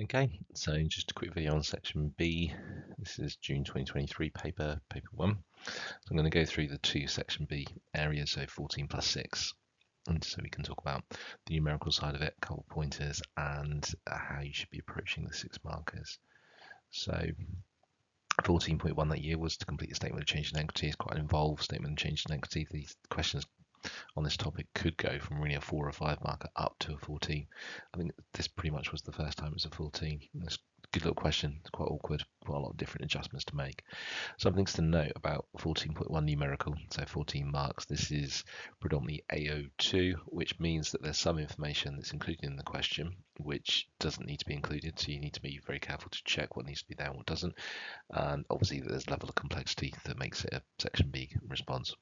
Okay, so just a quick video on section B. This is June 2023 paper 1. So I'm going to go through the two section B areas, so 14 plus 6. And so we can talk about the numerical side of it, a couple of pointers, and how you should be approaching the 6 markers. So 14.1 that year was to complete a statement of change in equity. It's quite an involved statement of change in equity. These questions on this topic could go from really a 4 or 5 marker up to a 14. I think this pretty much was the first time it was a 14. It's a good little question. It's quite awkward, quite a lot of different adjustments to make. Some things to note about 14.1 numerical, so 14 marks. This is predominantly AO2, which means that there's some information that's included in the question which doesn't need to be included, so you need to be very careful to check what needs to be there and what doesn't. And obviously there's a level of complexity that makes it a section B response.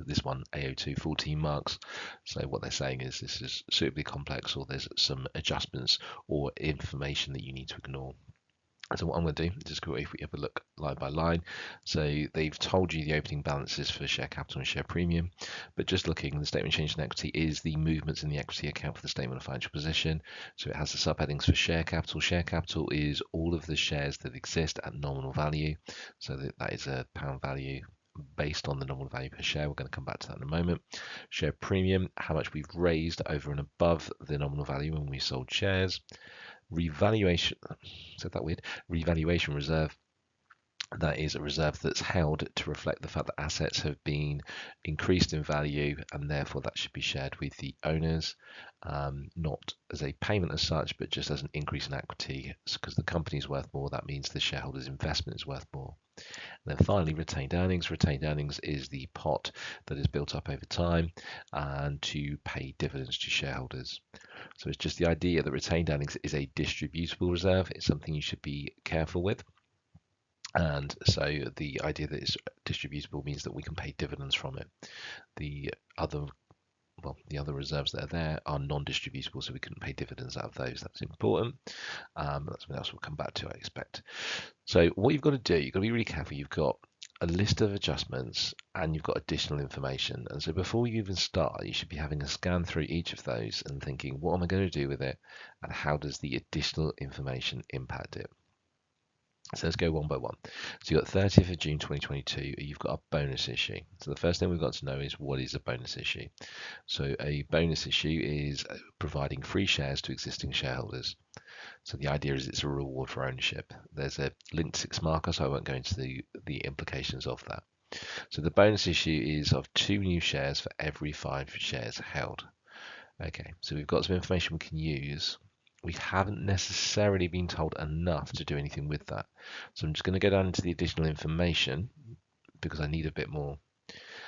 This one, AO2, 14 marks. So what they're saying is this is suitably complex, or there's some adjustments or information that you need to ignore. So what I'm going to do is just quickly, if we have a look line by line. So they've told you the opening balances for share capital and share premium, but just looking, the statement of change in equity is the movements in the equity account for the statement of financial position. So it has the subheadings for share capital. Share capital is all of the shares that exist at nominal value. So that is a pound value based on the nominal value per share. We're going to come back to that in a moment. Share premium, how much we've raised over and above the nominal value when we sold shares. Revaluation, said that weird, revaluation reserve. That is a reserve that's held to reflect the fact that assets have been increased in value, and therefore that should be shared with the owners, not as a payment as such, but just as an increase in equity. Because the company is worth more, that means the shareholders' investment is worth more. And then finally, retained earnings. Retained earnings is the pot that is built up over time and to pay dividends to shareholders. So it's just the idea that retained earnings is a distributable reserve. It's something you should be careful with. And so the idea that it's distributable means that we can pay dividends from it. The other reserves that are there are non-distributable, so we couldn't pay dividends out of those. That's important. That's something else we'll come back to, I expect. So what you've got to do, you've got to be really careful. You've got a list of adjustments and you've got additional information. And so before you even start, you should be having a scan through each of those and thinking, what am I going to do with it? And how does the additional information impact it? So let's go one by one. So you've got 30th of June 2022, you've got a bonus issue. So the first thing we've got to know is, what is a bonus issue? So a bonus issue is providing free shares to existing shareholders. So the idea is it's a reward for ownership. There's a linked 6 marker, so I won't go into the implications of that. So the bonus issue is of 2 new shares for every 5 shares held. Okay, so we've got some information we can use. We haven't necessarily been told enough to do anything with that. So I'm just going to go down into the additional information because I need a bit more.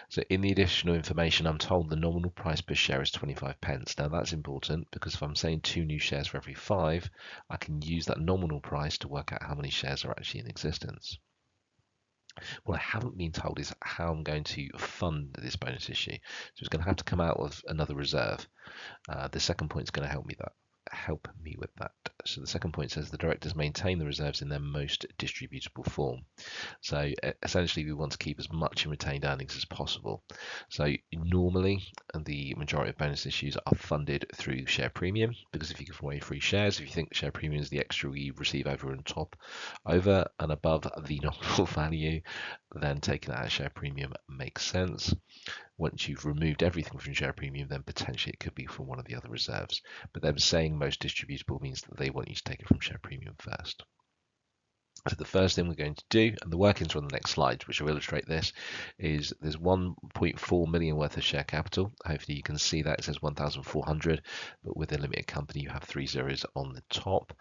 So in the additional information, I'm told the nominal price per share is 25 pence. Now that's important because if I'm saying 2 new shares for every 5, I can use that nominal price to work out how many shares are actually in existence. What I haven't been told is how I'm going to fund this bonus issue. So it's going to have to come out of another reserve. The second point is going to help me with that. So the second point says the directors maintain the reserves in their most distributable form. So essentially we want to keep as much in retained earnings as possible. So normally the majority of bonus issues are funded through share premium, because if you give away free shares, if you think share premium is the extra we receive over and above the nominal value, then taking that as share premium makes sense. Once you've removed everything from share premium, then potentially it could be from one of the other reserves. But them saying most distributable means that they want you to take it from share premium first. So the first thing we're going to do, and the workings are on the next slide, which will illustrate this, is there's 1.4 million worth of share capital. Hopefully you can see that it says 1,400, but with a limited company you have 3 zeros on the top,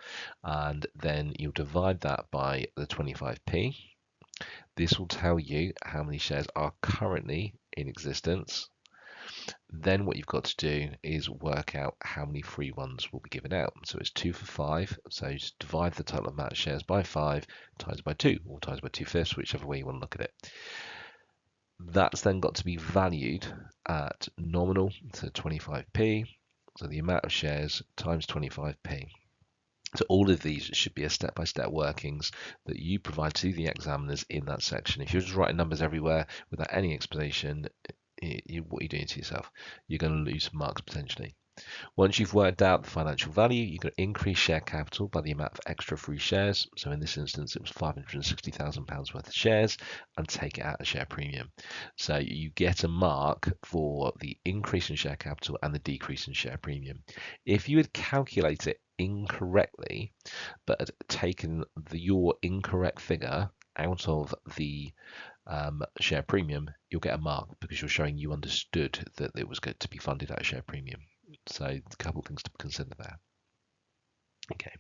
and then you'll divide that by the 25p. This will tell you how many shares are currently in existence. Then what you've got to do is work out how many free ones will be given out. So it's 2 for 5. So just divide the total amount of shares by 5 times by 2, or times by 2/5, whichever way you want to look at it. That's then got to be valued at nominal, so 25p. So the amount of shares times 25p. So all of these should be a step-by-step workings that you provide to the examiners in that section. If you're just writing numbers everywhere without any explanation, what are you doing to yourself? You're going to lose marks potentially. Once you've worked out the financial value, you can increase share capital by the amount of extra free shares. So in this instance, it was £560,000 worth of shares, and take it out of share premium. So you get a mark for the increase in share capital and the decrease in share premium. If you had calculated it incorrectly, but had taken your incorrect figure out of the share premium, you'll get a mark because you're showing you understood that it was going to be funded out of share premium. So a couple of things to consider there. Okay,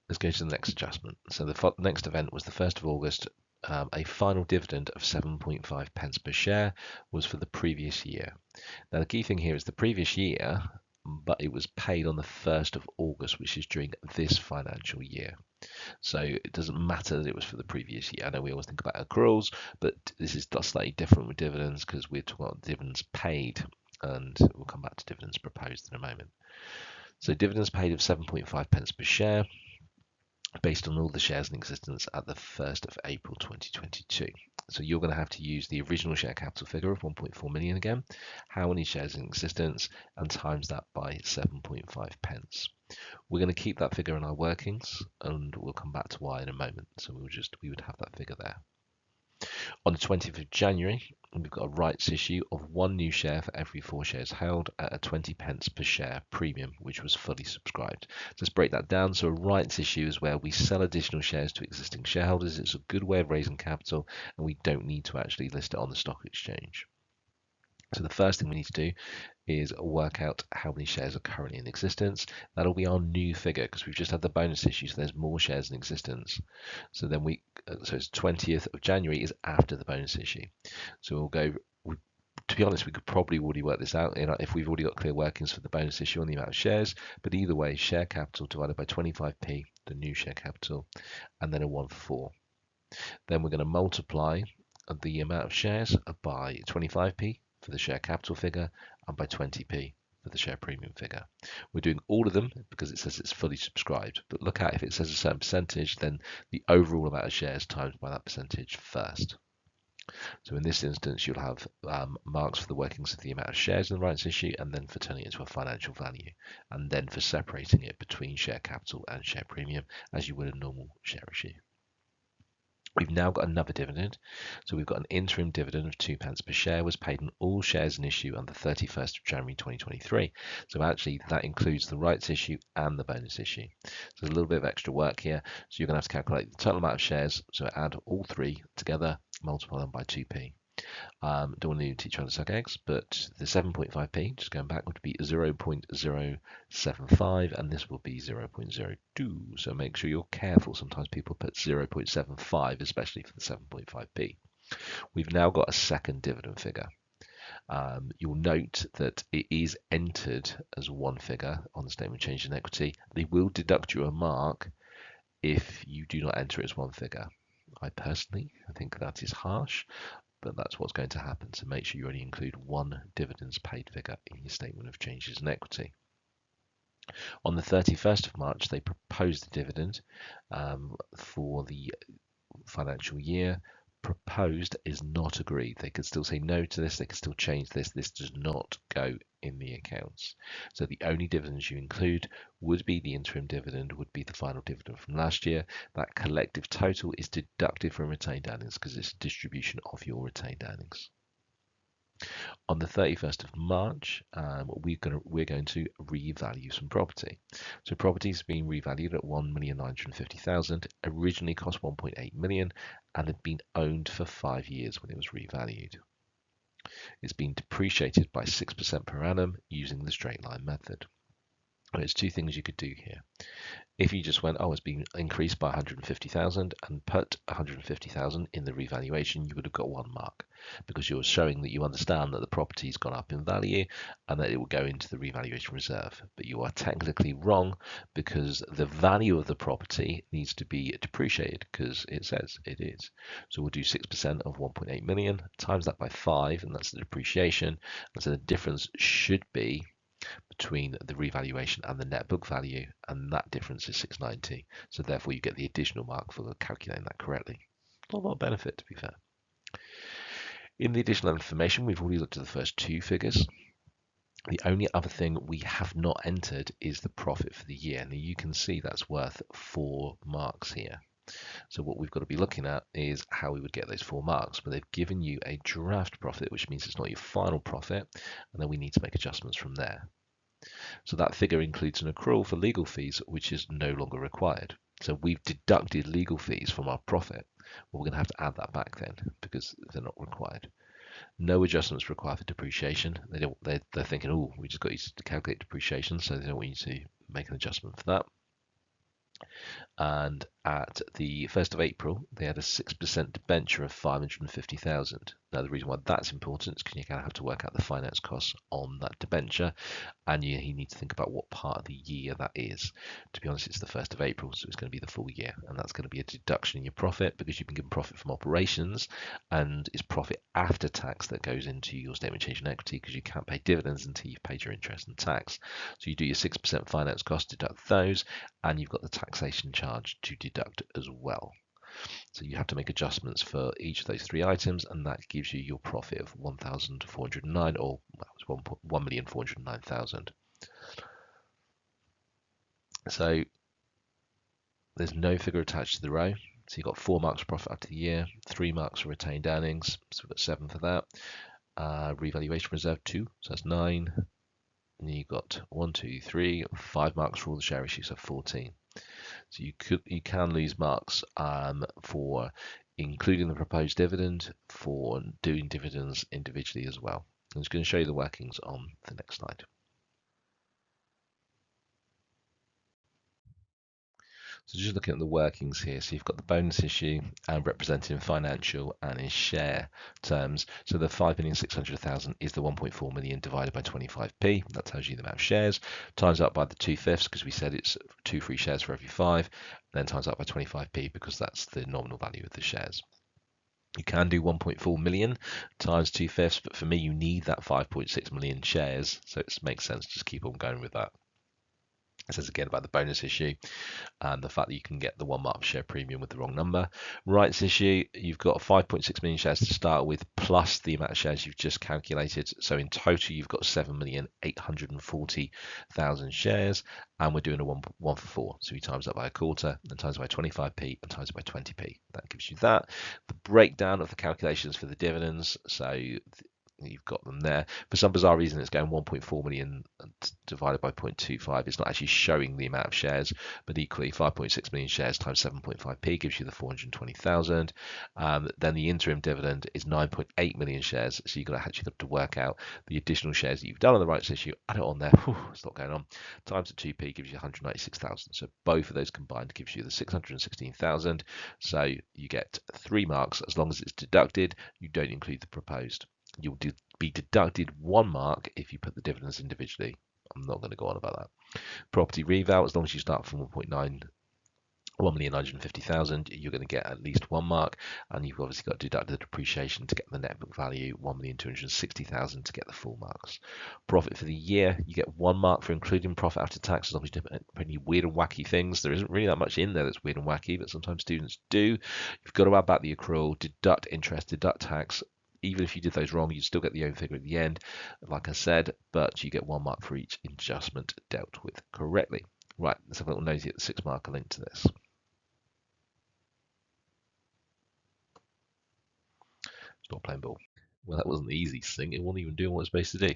let's go to the next adjustment. So the next event was the 1st of August. A final dividend of 7.5 pence per share was for the previous year. Now the key thing here is the previous year, but it was paid on the 1st of August, which is during this financial year. So it doesn't matter that it was for the previous year. I know we always think about accruals, but this is slightly different with dividends because we're talking about dividends paid, and we'll come back to dividends proposed in a moment. So dividends paid of 7.5 pence per share based on all the shares in existence at the 1st of April 2022. So you're going to have to use the original share capital figure of 1.4 million again, how many shares in existence, and times that by 7.5 pence. We're going to keep that figure in our workings, and we'll come back to why in a moment. So we would have that figure there. On the 20th of January, we've got a rights issue of 1 new share for every 4 shares held at a 20 pence per share premium, which was fully subscribed. Let's break that down. So a rights issue is where we sell additional shares to existing shareholders. It's a good way of raising capital, and we don't need to actually list it on the stock exchange. So the first thing we need to do is work out how many shares are currently in existence. That'll be our new figure because we've just had the bonus issue, so there's more shares in existence. So then so it's 20th of January is after the bonus issue. So we'll go, to be honest, we could probably already work this out if we've already got clear workings for the bonus issue on the amount of shares, but either way, share capital divided by 25p, the new share capital, and then a 1 for 4. Then we're going to multiply the amount of shares by 25p for the share capital figure, and by 20p for the share premium figure. We're doing all of them because it says it's fully subscribed, but look out, if it says a certain percentage, then the overall amount of shares times by that percentage first. So in this instance, you'll have marks for the workings of the amount of shares in the rights issue, and then for turning it into a financial value, and then for separating it between share capital and share premium as you would a normal share issue. We've now got another dividend. So we've got an interim dividend of 2 pence per share was paid on all shares in issue on the 31st of January 2023. So actually that includes the rights issue and the bonus issue. So there's a little bit of extra work here. So you're going to have to calculate the total amount of shares. So add all 3 together, multiply them by 2p. Don't want to teach you how to suck eggs, but the 7.5p, just going back, would be 0.075, and this will be 0.02. So make sure you're careful. Sometimes people put 0.75, especially for the 7.5p. We've now got a second dividend figure. You'll note that it is entered as one figure on the statement of change in equity. They will deduct you a mark if you do not enter it as one figure. I think that is harsh, but that's what's going to happen. So make sure you only include one dividends paid figure in your statement of changes in equity. On the 31st of March, they proposed a dividend for the financial year. Proposed is not agreed. They could still say no to this. They could still change this. This does not go in the accounts. So the only dividends you include would be the interim dividend, would be the final dividend from last year. That collective total is deducted from retained earnings because it's a distribution of your retained earnings. On the 31st of March, we're going to revalue some property. So property is being revalued at 1,950,000. Originally cost 1.8 million and had been owned for 5 years when it was revalued. It's been depreciated by 6% per annum using the straight line method. There's 2 things you could do here. If you just went, it's been increased by 150,000 and put 150,000 in the revaluation, you would have got 1 mark because you're showing that you understand that the property's gone up in value and that it will go into the revaluation reserve. But you are technically wrong because the value of the property needs to be depreciated because it says it is. So we'll do 6% of 1.8 million, times that by 5, and that's the depreciation. And so the difference should be between the revaluation and the net book value, and that difference is 690. So therefore you get the additional mark for calculating that correctly. Not a lot of benefit, to be fair. In the additional information, we've already looked at the first 2 figures. The only other thing we have not entered is the profit for the year. Now you can see that's worth 4 marks here. So what we've got to be looking at is how we would get those 4 marks. But they've given you a draft profit, which means it's not your final profit, and then we need to make adjustments from there. So that figure includes an accrual for legal fees, which is no longer required. So we've deducted legal fees from our profit. Well, we're going to have to add that back then because they're not required. No adjustments required for depreciation. They're thinking, oh, we just got you to calculate depreciation, so they don't want you to make an adjustment for that. And at the 1st of April, they had a 6% debenture of 550,000. Now, the reason why that's important is because you're going to have to work out the finance costs on that debenture, and you need to think about what part of the year that is. To be honest, it's the 1st of April, so it's going to be the full year, and that's going to be a deduction in your profit because you've been given profit from operations, and it's profit after tax that goes into your statement of change in equity because you can't pay dividends until you've paid your interest and tax. So you do your 6% finance cost, deduct those, and you've got the taxation charge to deduct as well. So you have to make adjustments for each of those 3 items, and that gives you your profit of 1,409, or well, 1,409,000. So there's no figure attached to the row. So you've got 4 marks for profit after the year, 3 marks for retained earnings, so we've got 7 for that. Revaluation reserve 2, so that's 9. And you've got 1, 2, 3, 5 marks for all the share issues, so 14. So you can lose marks for including the proposed dividend, for doing dividends individually as well. I'm just going to show you the workings on the next slide. So just looking at the workings here, so you've got the bonus issue represented in financial and in share terms. So the 5,600,000 is the 1.4 million divided by 25p. That tells you the amount of shares. Times up by the 2/5 because we said it's 2 free shares for every 5. Then times up by 25p because that's the nominal value of the shares. You can do 1.4 million times 2/5, but for me, you need that 5.6 million shares. So it makes sense to just keep on going with that. It says again about the bonus issue and the fact that you can get the 1 mark share premium with the wrong number. Rights issue, you've got 5.6 million shares to start with, plus the amount of shares you've just calculated. So in total, you've got 7,840,000 shares, and we're doing a 1 for 4. So we times that by a quarter, and times it by 25p, and times it by 20p. That gives you that. The breakdown of the calculations for the dividends. So you've got them there. For some bizarre reason, it's going 1.4 million divided by 0.25. It's not actually showing the amount of shares, but equally 5.6 million shares times 7.5p gives you the 420,000. Then the interim dividend is 9.8 million shares. So you've got to actually have to work out the additional shares that you've done on the rights issue, add it on there. It's not going on. Times the 2p gives you 196,000. So both of those combined gives you the 616,000. So you get 3 marks as long as it's deducted. You don't include the proposed. You'll be deducted 1 mark if you put the dividends individually. I'm not going to go on about that. Property reval, as long as you start from 1,950,000, you're going to get at least 1 mark, and you've obviously got to deduct the depreciation to get the net book value, 1,260,000 to get the full marks. Profit for the year, you get 1 mark for including profit after tax, as long as you don't put any weird and wacky things. There isn't really that much in there that's weird and wacky, but sometimes students do. You've got to add back the accrual, deduct interest, deduct tax. Even if you did those wrong, you'd still get the own figure at the end, like I said, but you get 1 mark for each adjustment dealt with correctly. Right, let's have a little nosy at the 6 marker link to this. Stop playing ball. Well, that wasn't the easiest thing. It wasn't even doing what it's supposed to do.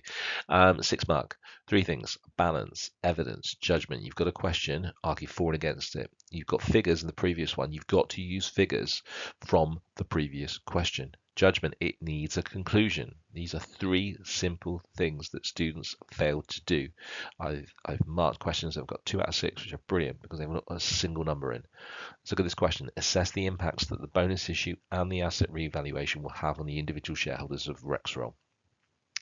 6 mark. 3 things: balance, evidence, judgment. You've got a question, argue for and against it. You've got figures in the previous one. You've got to use figures from the previous question. Judgment, it needs a conclusion. These are 3 simple things that students fail to do. I've marked questions that have got 2 out of 6, which are brilliant because they've not got a single number in. Let's look at this question. Assess the impacts that the bonus issue and the asset revaluation will have on the individual shareholders of Rexroll.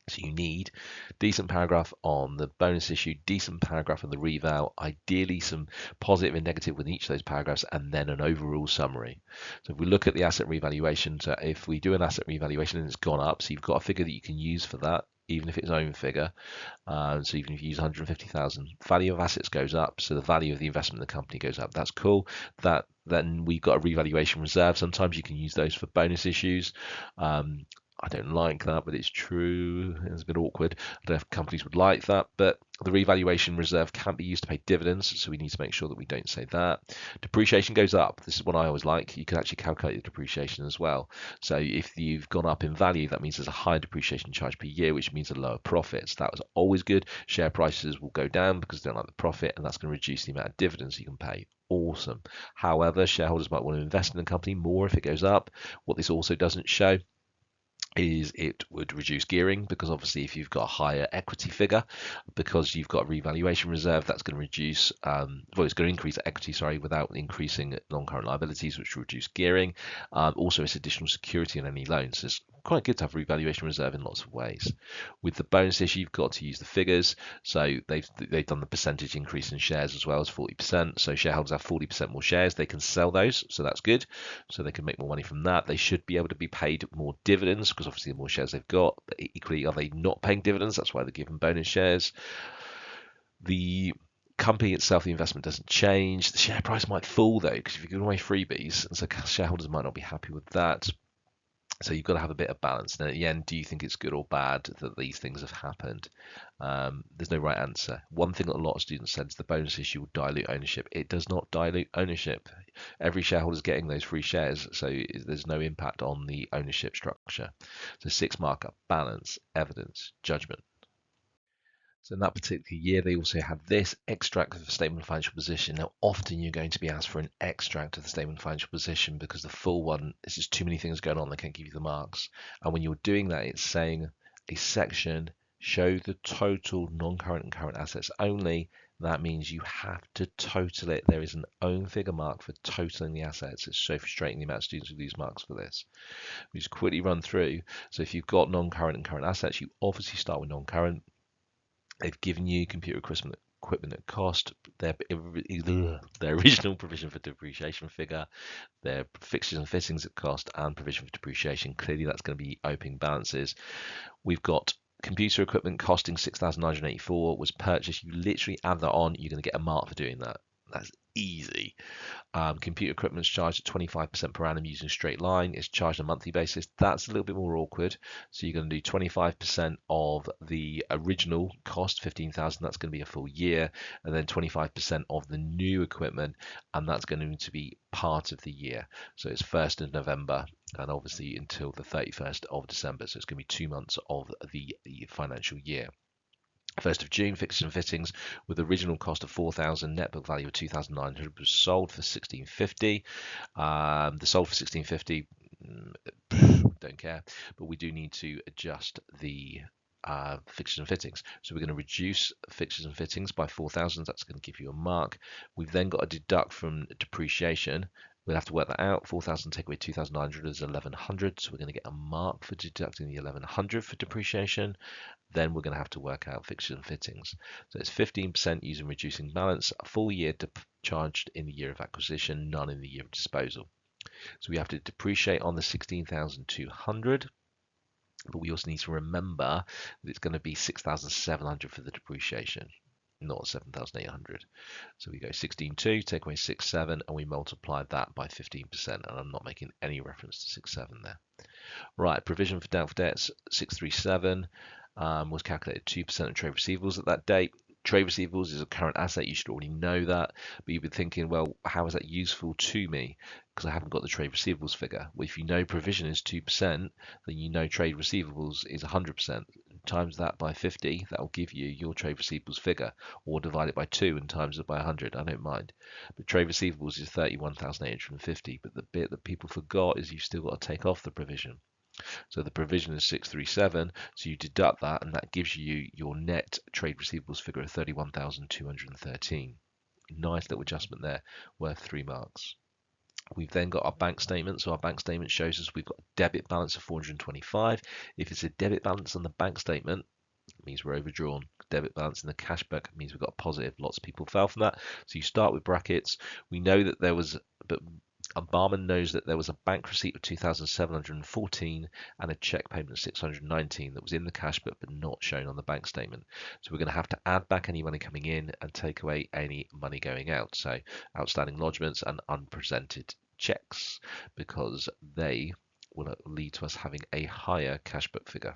So you need decent paragraph on the bonus issue, decent paragraph on the reval, ideally some positive and negative within each of those paragraphs, and then an overall summary. So if we look at the asset revaluation, so if we do an asset revaluation and it's gone up, so you've got a figure that you can use for that, even if it's own figure. So even if you use 150,000, value of assets goes up, so the value of the investment in the company goes up. That's cool. Then we've got a revaluation reserve. Sometimes you can use those for bonus issues. I don't like that, but it's true. It's a bit awkward. I don't know if companies would like that, but the revaluation reserve can't be used to pay dividends, so we need to make sure that we don't say that. Depreciation goes up. This is what I always like. You can actually calculate the depreciation as well. So if you've gone up in value, that means there's a higher depreciation charge per year, which means a lower profit. So that was always good. Share prices will go down because they don't like the profit, and that's going to reduce the amount of dividends you can pay. Awesome. However, shareholders might want to invest in the company more if it goes up. What this also doesn't show is it would reduce gearing, because obviously if you've got a higher equity figure, because you've got a revaluation reserve, that's going to reduce, well, it's going to increase equity, sorry, without increasing non-current liabilities, which will reduce gearing. Also, it's additional security on any loans. So it's quite good to have a revaluation reserve in lots of ways. With the bonus issue, you've got to use the figures. So they've done the percentage increase in shares as well as 40%. So shareholders have 40% more shares. They can sell those, so that's good. So they can make more money from that. They should be able to be paid more dividends, because obviously the more shares they've got. But equally, are they not paying dividends? That's why they're given bonus shares. The company itself, the investment doesn't change. The share price might fall though, because if you give away freebies, and so shareholders might not be happy with that. So you've got to have a bit of balance. And at the end, do you think it's good or bad that these things have happened? There's no right answer. One thing that a lot of students said is the bonus issue will dilute ownership. It does not dilute ownership. Every shareholder is getting those free shares, so there's no impact on the ownership structure. So 6 markup: balance, evidence, judgment. So in that particular year, they also had this extract of the statement of financial position. Now, often you're going to be asked for an extract of the statement of financial position, because the full one, there's just too many things going on. They can't give you the marks. And when you're doing that, it's saying a section, show the total non-current and current assets only. That means you have to total it. There is an own figure mark for totaling the assets. It's so frustrating the amount of students who lose marks for this. We just quickly run through. So if you've got non-current and current assets, you obviously start with non-current. They've given you computer equipment at cost, their original provision for depreciation figure, their fixtures and fittings at cost, and provision for depreciation. Clearly, that's going to be opening balances. We've got computer equipment costing 6,984 was purchased. You literally add that on, you're going to get a mark for doing that. That's easy. Computer equipment is charged at 25% per annum using a straight line. It's charged on a monthly basis. That's a little bit more awkward. So you're going to do 25% of the original cost, 15,000. That's going to be a full year, and then 25% of the new equipment, and that's going to be part of the year. So it's 1st of November, and obviously until the 31st of December. So it's going to be 2 months of the financial year. 1st of June, fixtures and fittings with original cost of 4,000, net book value of 2,900 was sold for 1,650. The sold for 1,650, don't care, but we do need to adjust the fixtures and fittings. So we're going to reduce fixtures and fittings by 4,000. That's going to give you a mark. We've then got to deduct from depreciation. We'll have to work that out. 4,000 take away 2,900 is 1,100. So we're going to get a mark for deducting the 1,100 for depreciation. Then we're going to have to work out fixtures and fittings. So it's 15% using reducing balance, a full year charged in the year of acquisition, none in the year of disposal. So we have to depreciate on the 16,200, but we also need to remember that it's going to be 6,700 for the depreciation, not 7,800. So we go 16.2, take away 6.7, and we multiply that by 15%, and I'm not making any reference to 6.7 there. Right, provision for doubtful debts, 637. Was calculated 2% of trade receivables at that date. Trade receivables is a current asset. You should already know that, but you've been thinking, well, how is that useful to me? Because I haven't got the trade receivables figure. Well, if you know provision is 2%, then you know trade receivables is 100%. Times that by 50, that will give you your trade receivables figure, or divide it by 2 and times it by 100. I don't mind. But trade receivables is 31,850. But the bit that people forgot is you've still got to take off the provision. So the provision is 637, so you deduct that, and that gives you your net trade receivables figure of 31,213. Nice little adjustment there, worth 3 marks. We've then got our bank statement. So our bank statement shows us we've got a debit balance of 425. If it's a debit balance on the bank statement, it means we're overdrawn. Debit balance in the cash book means we've got a positive. Lots of people fell from that. So you start with brackets. We know that there was, but a barman knows that there was a bank receipt of 2,714 and a check payment of 619 that was in the cash book but not shown on the bank statement. So we're going to have to add back any money coming in and take away any money going out. So outstanding lodgements and unpresented checks, because they will lead to us having a higher cash book figure.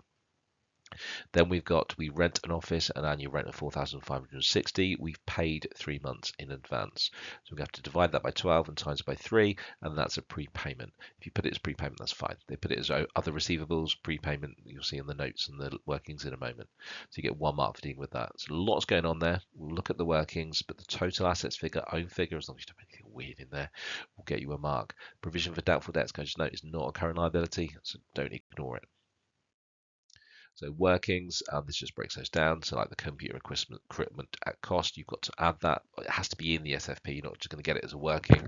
Then we've got, we rent an office, an annual rent of 4,560. We've paid 3 months in advance. So we have to divide that by 12 and times it by 3, and that's a prepayment. If you put it as prepayment, that's fine. They put it as other receivables, prepayment, you'll see in the notes and the workings in a moment. So you get 1 mark for dealing with that. So lots going on there. We'll look at the workings, but the total assets figure, own figure, as long as you don't have anything weird in there, will get you a mark. Provision for doubtful debts, can I just note, is not a current liability, so don't ignore it. So workings, this just breaks those down. So like the computer equipment at cost, you've got to add that. It has to be in the SFP. You're not just going to get it as a working.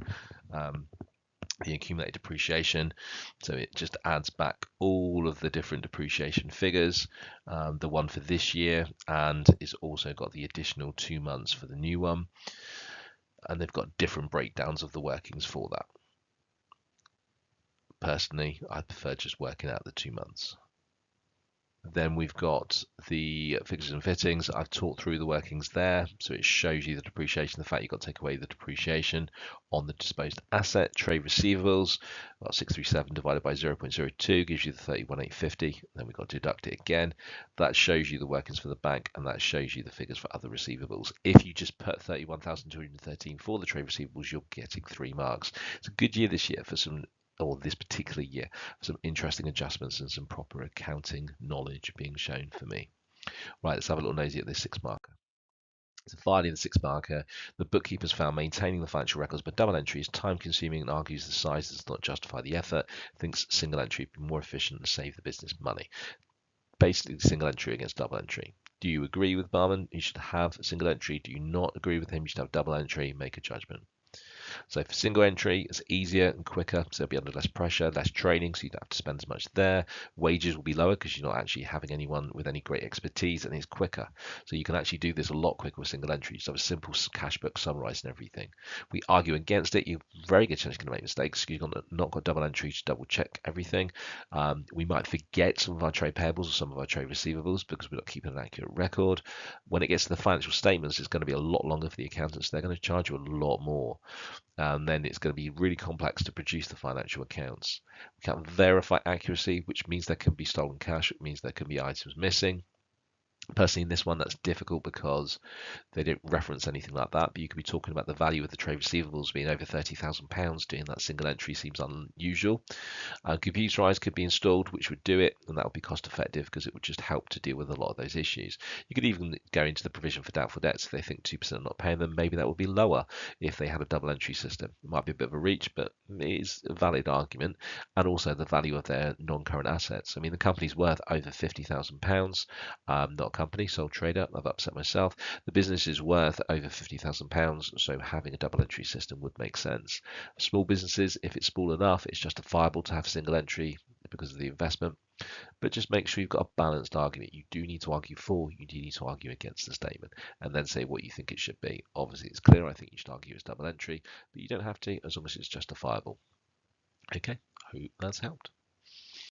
The accumulated depreciation. So it just adds back all of the different depreciation figures, the one for this year, and it's also got the additional 2 months for the new one. And they've got different breakdowns of the workings for that. Personally, I prefer just working out the 2 months. Then we've got the fixtures and fittings. I've talked through the workings there. So it shows you the depreciation, the fact you've got to take away the depreciation on the disposed asset. Trade receivables, well, 637 divided by 0.02 gives you the 31,850. Then we've got to deduct it again. That shows you the workings for the bank, and that shows you the figures for other receivables. If you just put 31,213 for the trade receivables, you're getting 3 marks. It's a good year this year for some, or this particular year, some interesting adjustments and some proper accounting knowledge being shown for me. Right, let's have a little nosy at this 6 marker. So finally, the 6 marker, the bookkeepers found maintaining the financial records but double entry is time consuming and argues the size does not justify the effort, thinks single entry would be more efficient and save the business money. Basically, single entry against double entry. Do you agree with Barman? You should have single entry. Do you not agree with him? You should have double entry. Make a judgment. So for single entry, it's easier and quicker, so it'll be under less pressure, less training, so you don't have to spend as much there. Wages will be lower because you're not actually having anyone with any great expertise, and it's quicker. So you can actually do this a lot quicker with single entry. So have a simple cash book summarising everything. We argue against it, you're very good chance you're going to make mistakes because you've not got double entry to double check everything. We might forget some of our trade payables or some of our trade receivables because we're not keeping an accurate record. When it gets to the financial statements, it's going to be a lot longer for the accountants. They're going to charge you a lot more. And then it's going to be really complex to produce the financial accounts. We can't verify accuracy, which means there can be stolen cash, which means there can be items missing. Personally, in this one, that's difficult because they don't reference anything like that, but you could be talking about the value of the trade receivables being over £30,000. Doing that single entry seems unusual. Computerized could be installed, which would do it, and that would be cost effective because it would just help to deal with a lot of those issues. You could even go into the provision for doubtful debts. If they think 2% are not paying them, maybe that would be lower if they had a double entry system. It might be a bit of a reach, but it is a valid argument. And also the value of their non-current assets. I mean, the company's worth over £50,000, not a company, sole trader. I've upset myself. The business is worth over £50,000, so having a double entry system would make sense. Small businesses, if it's small enough, it's justifiable to have single entry because of the investment, but just make sure you've got a balanced argument. You do need to argue for, you do need to argue against the statement, and then say what you think it should be. Obviously, it's clear. I think you should argue it's double entry, but you don't have to as long as it's justifiable. Okay, I hope that's helped.